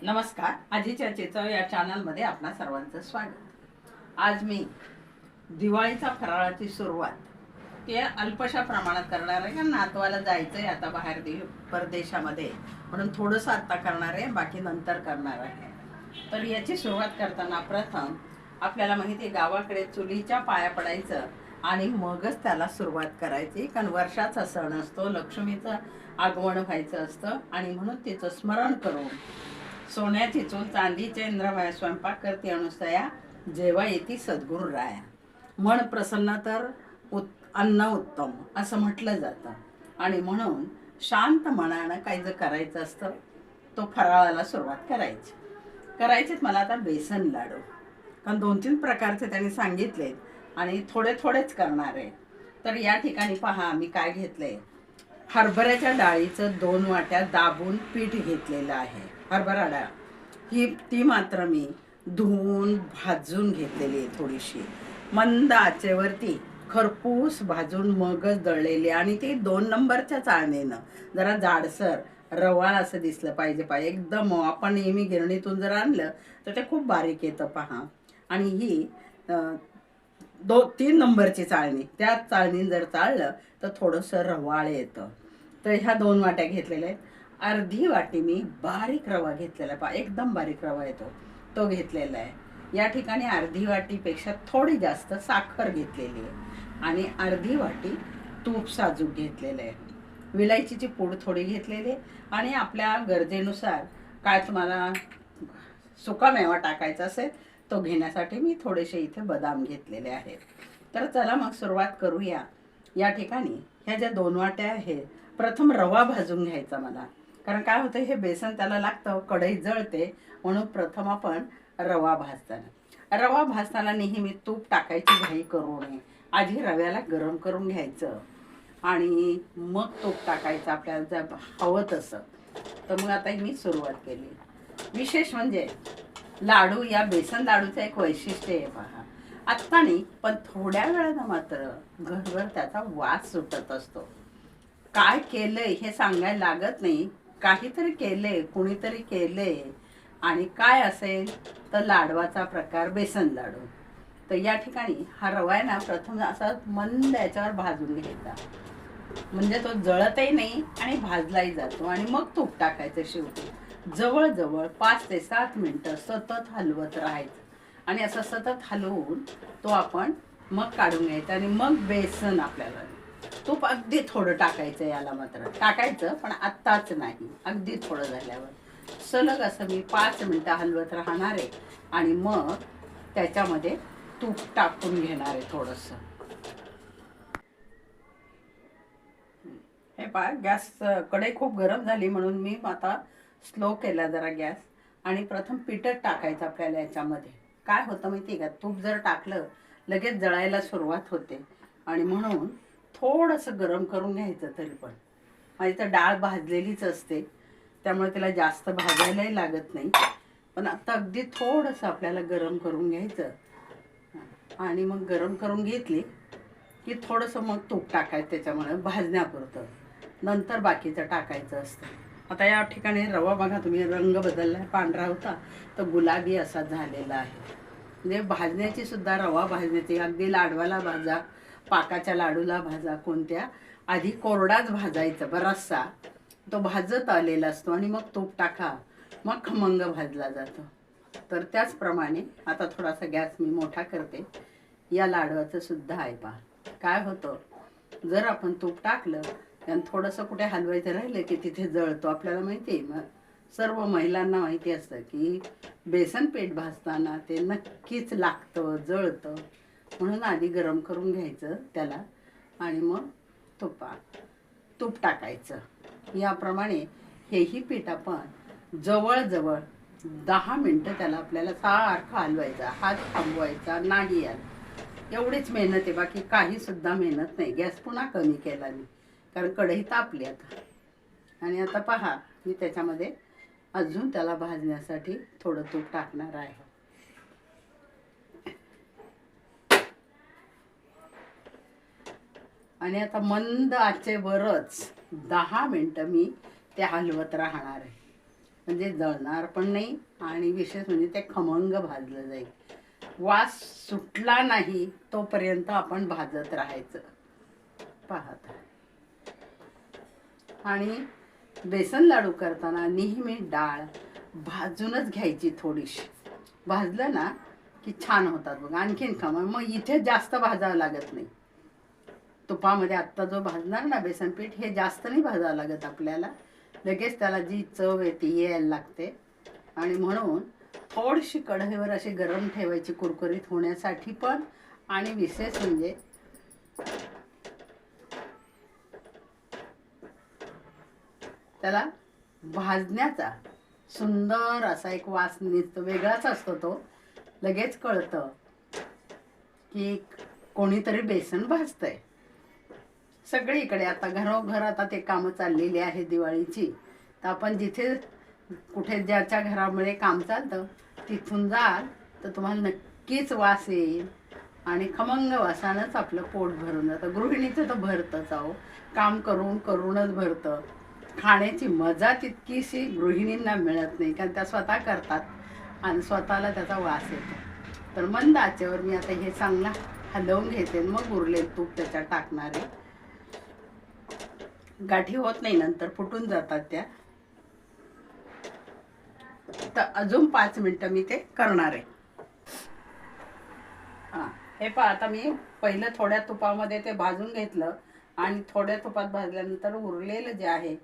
नमस्कार. आजी चर्चेचं या चॅनलमध्ये आपणा सर्वांचं स्वागत. आज मी दिवाळीचा फराळाची सुरुवात ते अल्पशा प्रमाणात करणार आहे, कारण नातवाला जायचं आहे आता बाहेर परदेशामध्ये, म्हणून थोडंसं आत्ता करणार आहे, बाकी नंतर करणार आहे. तर याची सुरुवात करताना प्रथम आपल्याला माहिती आहे गावाकडे चुलीच्या पाया पडायचं आणि मगच त्याला सुरुवात करायची, कारण वर्षाचा सण असतो, लक्ष्मीचं आगमन व्हायचं असतं आणि म्हणून तिचं स्मरण करून सोन्याची चूल चांदीचे इंद्रमाया स्वयंपाक करते अनुसया, जेव्हा येते सद्गुरू राया. मन प्रसन्न तर अन्न उत्तम असं म्हटलं जातं. आणि म्हणून शांत मनानं काही जर करायचं असतं तो फराळाला सुरुवात करायचीच मला आता बेसन लाडू, कारण 2-3 प्रकारचे त्यांनी सांगितले आणि थोडेच करणार आहे. तर या ठिकाणी पहा मी काय घेतलंय. हरभऱ्याच्या डाळीचं 2 वाट्या दाबून पीठ घेतलेलं आहे. हरभरा डाळ ती मात्र मी धुवून भाजून घेतलेली आहे, थोडीशी मंद आचेवरती खरपूस भाजून मगच दळलेली, आणि ती 2 नंबरच्या चाळणीनं जरा जाडसर रवाळ असं दिसलं पाहिजे. एकदम आपण नेहमी गिरणीतून जर आणलं तर ते खूप बारीक येतं पहा. आणि ही 2-3 नंबरची चाळणी, त्या चाळणीनं जर चाळलं तर थोडंसं रवाळ येतं. तर ह्या 2 वाट्या घेतलेल्या आहेत. अर्धी वाटी मी बारीक रवा घेतलेला आहे, एकदम बारीक रवा येतो तो घेतलेला आहे. या ठिकाणी अर्धी वाटीपेक्षा थोडी जास्त साखर घेतलेली आहे आणि अर्धी वाटी तूप साजूक घेतलेलं आहे. विलायचीची पूड थोडी घेतलेली आहे आणि आपल्या गरजेनुसार काय तुम्हाला सुकामेवा टाकायचा असेल तो घेण्यासाठी मी थोडेसे इथे बदाम घेतलेले आहेत. तर चला मग सुरुवात करूया. या ठिकाणी ह्या ज्या 2 वाट्या आहेत, प्रथम रवा भाजून घ्यायचा मला, कारण काय होतं हे बेसन त्याला लागतं, कढई जळते, म्हणून प्रथम आपण रवा भाजताना नेहमी तूप टाकायची घाई करू नये. आधी रव्याला गरम करून घ्यायचं आणि मग तूप टाकायचं आपल्याला जर हवं तसं. तर मग आता मी सुरुवात केली. विशेष म्हणजे लाडू, या बेसन लाडूचं एक वैशिष्ट्य आहे पहा. आत्ता नाही पण थोड्या वेळानं मात्र घरभर त्याचा वास सुटत असतो. काय केलंय हे सांगायला लागत नाही, काहीतरी केलंय, कुणीतरी केलंय. आणि काय असेल तर लाडवाचा प्रकार बेसन लाडू. तर या ठिकाणी हा रवा आहे ना, प्रथम असा मंद याच्यावर भाजून घ्यायचा, म्हणजे तो जळतही नाही आणि भाजलाही जातो. आणि मग तूप टाकायचं शेवटी. जवळजवळ 5 ते 7 मिनिटं सतत हलवत राहायचं आणि असं सतत हलवून तो आपण मग काढून घ्यायचा. आणि मग बेसन आपल्याला तूप अगदी थोडं टाकायचं, याला मात्र टाकायचं पण आत्ताच नाही, अगदी थोडं झाल्यावर सलग असं मी 5 मिनिटं हलवत राहणार आहे आणि मग त्याच्यामध्ये तूप टाकून घेणार आहे थोडंसं. हे पहा, गॅस कढई खूप गरम झाली म्हणून मी आता स्लो केला जरा गॅस. आणि प्रथम पीठच टाकायचं आपल्याला याच्यामध्ये. काय होतं माहिती आहे का, तूप जर टाकलं लगेच जळायला सुरुवात होते आणि म्हणून थोडंसं गरम करून घ्यायचं. तरी पण माझी तर डाळ भाजलेलीच असते त्यामुळे त्याला जास्त भाजायलाही लागत नाही, पण आता अगदी थोडंसं आपल्याला गरम करून घ्यायचं. आणि मग गरम करून घेतली की थोडंसं मग तूप टाकायचं त्याच्यामुळे भाजण्यापुरतं, नंतर बाकीचं टाकायचं असतं. आता या ठिकाणी रवा बघा तुम्ही, रंग बदलला, पांढरा होता तर गुलाबी असा झालेला आहे. म्हणजे भाजण्याची सुद्धा, रवा भाजण्याची, अगदी लाडवाला भाजा, पाकाच्या लाडूला भाजा, कोणत्या आधी कोरडाच भाजायचा बराचसा, तो भाजत आलेला असतो आणि मग तूप टाका, मग खमंग भाजला जातो. तर त्याचप्रमाणे आता थोडासा गॅस मी मोठा करते. या लाडवाचं सुद्धा आहे पहा. काय होतं, जर आपण तूप टाकलं आणि थोडंसं कुठे हलवायचं राहिलं की तिथे जळतो. आपल्याला माहिती आहे, मग सर्व महिलांना माहिती असतं की बेसन पीठ भाजताना ते नक्कीच लागतं, जळतं. म्हणून आधी गरम करून घ्यायचं त्याला आणि मग तूप टाकायचं. याप्रमाणे हेही पीठ आपण जवळजवळ 10 मिनटं त्याला आपल्याला सारखं हलवायचा, हात थांबवायचा नाही. याला एवढीच मेहनत आहे, बाकी काही सुद्धा मेहनत नाही. गॅस पुन्हा कमी केला मी, कारण कढई तापली आता. आणि आता पहा, मी त्याच्यामध्ये अजून त्याला भाजण्यासाठी थोडं तूप टाकणार आहे. आणि आता मंद आचेवरच 10 मिनटं मी ते हलवत राहणार आहे. म्हणजे जळणार पण नाही आणि विशेष म्हणजे ते खमंग भाजलं जाईल. वास सुटला नाही तोपर्यंत आपण भाजत राहायचं. पाहत. आणि बेसन लाडू करताना नेहमी डाळ भाजूनच घ्यायची थोडीशी. भाजलं ना की छान होतात बघा. आणखीन खमंग. मग इथे जास्त भाजावं लागत नाही. तुपामध्ये आत्ता जो भाजणार ना बेसन पीठ, हे जास्त नाही भाजावं लागत आपल्याला. लगेच त्याला जी चव आहे ती यायला लागते. आणि म्हणून थोडीशी कढईवर अशी गरम ठेवायची कुरकुरीत होण्यासाठी पण. आणि विशेष म्हणजे त्याला भाजण्याचा सुंदर असा एक वास निघतो, वेगळाच असतो तो. लगेच कळतं की कोणीतरी बेसन भाजतंय. सगळीकडे आता घरोघर आता ते कामं चाललेली आहे दिवाळीची. तर आपण जिथे कुठे ज्याच्या घरामुळे काम चालतं तिथून जाल तर तुम्हाला नक्कीच वास येईल. आणि खमंग वासानंच आपलं पोट भरून जातं. गृहिणीचं तर भरतंच आहो, काम करून करूनच भरतं. खाण्याची मजा तितकीशी गृहिणींना मिळत नाही, कारण त्या स्वतः करतात आणि स्वतःला त्याचा वास येतो. तर मंद आचेवर मी आता हे चांगलं हलवून घेते. मग उरले तूप त्याच्यात टाकणारे. गाठी होत नाही, नंतर फुटून जातात त्या. तर अजून 5 मिनिटं मी ते करणार आहे. हां, हे पहा, आता मी पहिलं थोड्या तुपामध्ये ते भाजून घेतलं आणि थोड्या तुपात भाजल्यानंतर उरलेलं जे आहे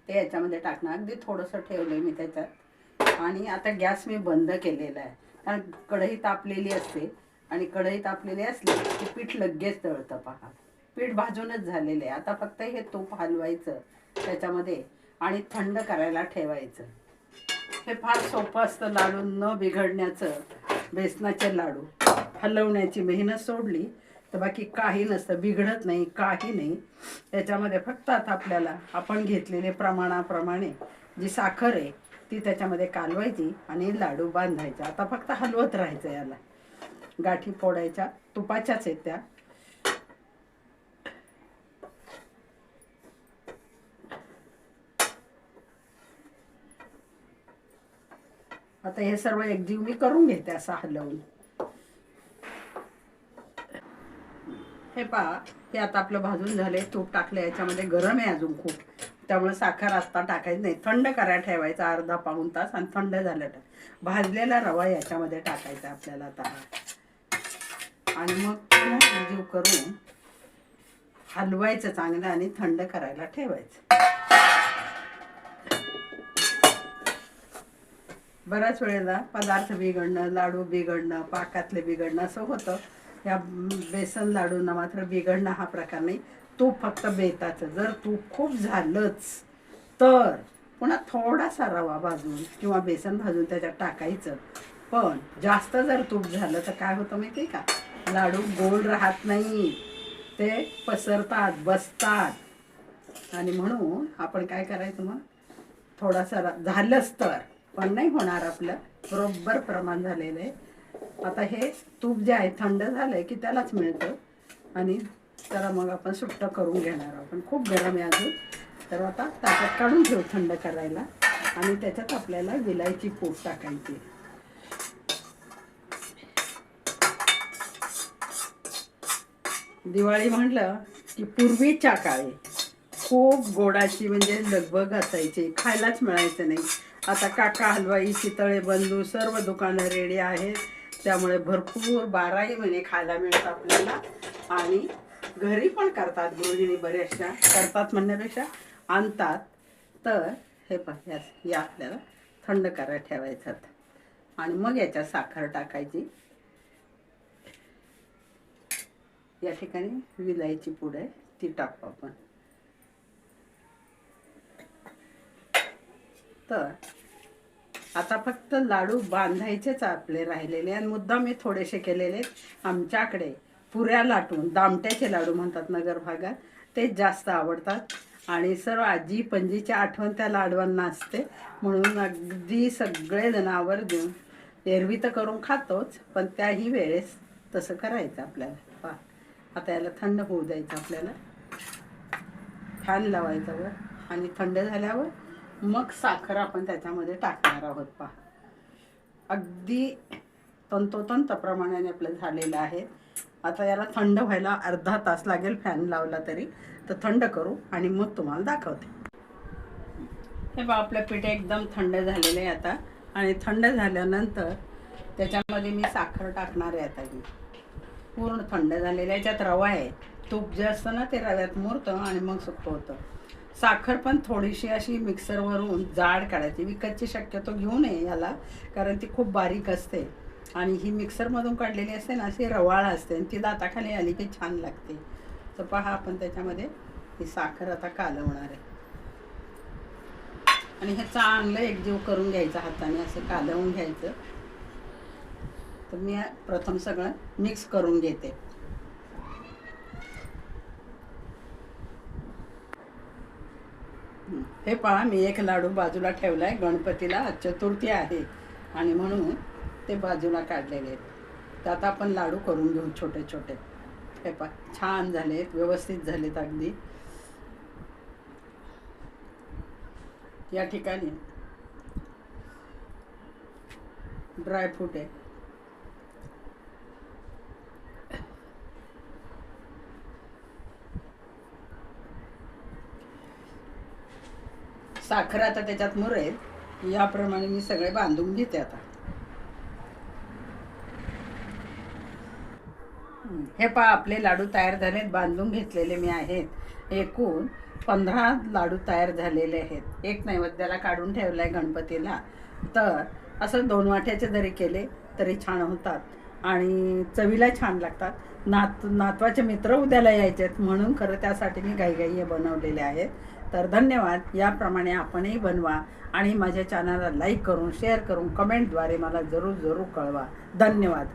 ते याच्यामध्ये टाकणार. अगदी थोडंसं ठेवलं मी त्याच्यात. आणि आता गॅस मी बंद केलेला आहे, कारण कढई तापलेली असते आणि कढई तापलेली असली की पीठ लगेच तळतं. पहा, पीठ भाजूनच झालेलं आहे. आता फक्त हे तूप हलवायचं त्याच्यामध्ये आणि थंड करायला ठेवायचं. हे फार सोपं असतं लाडू न बिघडण्याचं. बेसनाचे लाडू हलवण्याची मेहनत सोडली तर बाकी काही नसतं, बिघडत नाही, काही नाही. त्याच्यामध्ये फक्त आता आपल्याला आपण घेतलेले प्रमाणाप्रमाणे जी साखर आहे ती त्याच्यामध्ये कालवायची आणि लाडू बांधायचे. आता फक्त हलवत राहायचं. याला गाठी फोडायच्या, तुपाच्याच आहेत त्या. आता हे सर्व एकजीव मी करून घेते असं हलवून. हे पहा, हे आता आपलं भाजून झाले. तूप टाकलं याच्यामध्ये, गरम आहे अजून खूप, त्यामुळे साखर आत्ता टाकायचं नाही. थंड करायला ठेवायचा अर्धा पाऊण तास आणि थंड झालं भाजलेला रवा याच्यामध्ये टाकायचा आपल्याला आता. आणि मग जीव करून हलवायचं चांगलं आणि थंड करायला ठेवायचं. बऱ्याच वेळेला पदार्थ बिघडणं, लाडू बिघडणं, पाकातले बिघडणं असं होतं. या बेसन लाडूंना मात्र बिघडणं हा प्रकार नाही. तूप फक्त बेताचं. जर तूप खूप झालंच तर पुन्हा थोडासा रवा भाजून किंवा बेसन भाजून त्याच्यात टाकायचं. पण जास्त जर तूप झालं तर काय होतं माहिती आहे का, लाडू गोल राहत नाही, ते पसरतात, बसतात. आणि म्हणून आपण काय करायचं, मग थोडासा झालंच तर, पण नाही होणार आपलं, बरोबर प्रमाण झालेलं आहे. आता हे तूप जे आहे थंड झालंय की त्यालाच मिळतं. आणि त्याला मग आपण सुट्ट करून घेणार आहोत. पण खूप गरम आहे अजून. तर आता ताटात काढून ठेवू थंड करायला. आणि त्याच्यात आपल्याला विलायची पूड टाकायची. दिवाळी म्हटलं की पूर्वीच्या काळी खूप गोडाची म्हणजे लगबग असायची, खायलाच मिळायचं नाही. आता काका हलवाई, चितळे बंधू सर्व दुकानं रेडी आहेत. त्यामुळे भरपूर 12ही महिने खायला मिळतं आपल्याला. आणि घरी पण करतात गृहिणी, बऱ्याचशा करतात म्हणण्यापेक्षा आणतात. तर हे पहा, या आपल्याला थंड करायला ठेवायचं. आणि मग याच्यात साखर टाकायची. या ठिकाणी विलायची पूड आहे ती टाकू आपण. तर आता फक्त लाडू बांधायचेच आपले राहिलेले. आणि मुद्दा मी थोडेसे केलेले. आमच्याकडे पुऱ्या लाटून दामट्याचे लाडू म्हणतात नगर भागात, तेच जास्त आवडतात. आणि सर्व आजी पणजीची आठवण त्या लाडवांना असते. म्हणून अगदी सगळे जणांवर देऊन एरवी तर करून खातोच, पण त्याही वेळेस तसं करायचं आपल्याला. पहा, आता याला थंड होऊ द्यायचं आपल्याला. फॅन लावायचा वर आणि थंड झाल्यावर मग साखर आपण त्याच्यामध्ये टाकणार आहोत पहा. अगदी तंतोतंत प्रमाणाने आपलं झालेलं आहे. आता याला थंड व्हायला अर्धा तास लागेल, फॅन लावला तरी. तर थंड करू आणि मग तुम्हाला दाखवते. हे बघा आपलं पीठ एकदम थंड झालेलं आहे आता. आणि थंड झाल्यानंतर त्याच्यामध्ये मी साखर टाकणार आहे. आता मी पूर्ण थंड झालेलं आहे. याच्यात रवा आहे. तूप जे असतं ना ते रव्यात मुरतं आणि मग सुकं होतं. साखर पण थोडीशी अशी मिक्सरवरून जाड काढायची. विकतची शक्यतो घेऊ नये याला, कारण ती खूप बारीक असते. आणि ही मिक्सरमधून काढलेली असते ना, अशी रवाळ असते आणि ती दाताखाली आली की छान लागते. तर पहा आपण त्याच्यामध्ये ही साखर आता कालवणार आहे. आणि हे चांगलं एकजीव करून घ्यायचं, हाताने असं कालवून घ्यायचं. तर मी प्रथम सगळं मिक्स करून घेते. हे पहा मी एक लाडू बाजूला ठेवलाय. गणपतीला चतुर्थी आहे आणि म्हणून ते बाजूला काढलेले आहेत. तर आता आपण लाडू करून घेऊ छोटे छोटे. हे पहा छान झालेत, व्यवस्थित झालेत अगदी. या ठिकाणी ड्रायफ्रूट आहे. साखर आता त्याच्यात मुरेल. याप्रमाणे मी सगळे बांधून घेते आता. हे पहा आपले लाडू तयार झालेत, बांधून घेतलेले मी आहेत. एकूण 15 लाडू तयार झालेले आहेत. एक नैवेद्याला काढून ठेवलाय गणपतीला. तर असं 2 वाट्याचे जरी केले तरी छान होतात आणि चवीला छान लागतात. नातवाचे मित्र उद्याला यायचे आहेत म्हणून खरं त्यासाठी मी घाईघाई हे बनवलेले आहेत. तर धन्यवाद. याप्रमाणे आपणही बनवा आणि माझ्या चॅनलला लाईक करून, शेअर करून, कमेंटद्वारे मला जरूर कळवा. धन्यवाद.